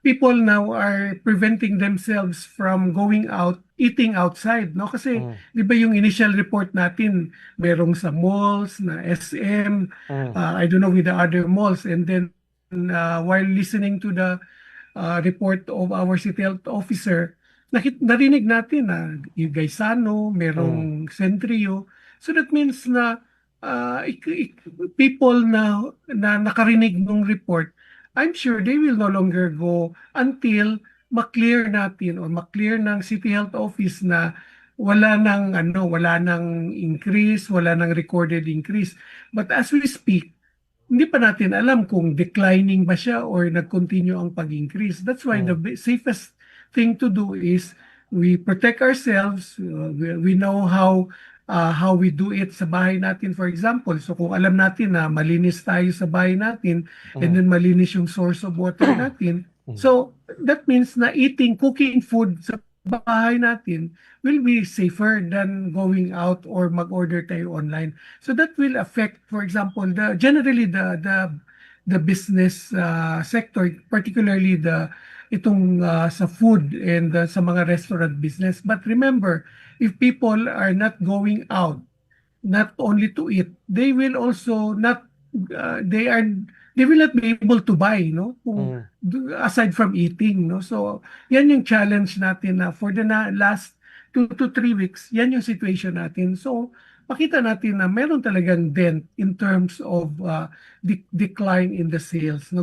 people now are preventing themselves from going out, eating outside, no? Kasi, Mm, di ba yung initial report natin, merong sa malls, na SM, mm, I don't know with the other malls, and then while listening to the report of our city health officer, narinig natin na yung Gaisano, mm, merong Centrio. So that means na people na nakarinig ng report, I'm sure they will no longer go until ma-clear natin o ma-clear ng City Health Office na wala nang increase, wala nang recorded increase. But as we speak, hindi pa natin alam kung declining ba siya or nag-continue ang pag-increase. That's why the mm, safest thing to do is we protect ourselves. We know how we do it sa bahay natin, for example. So kung alam natin na malinis tayo sa bahay natin and mm, then malinis yung source of water natin, mm. so that means na cooking food sa bahay natin will be safer than going out or mag-order tayo online. So that will affect, for example, generally the business sector, particularly sa food and sa mga restaurant business. But remember, if people are not going out, not only to eat, they will also not they will not be able to buy, no? Mm. Aside from eating, no? So, yan yung challenge natin na for the last 2 to 3 weeks, yan yung situation natin. So, makita natin na meron talagang dent in terms of decline in the sales, no?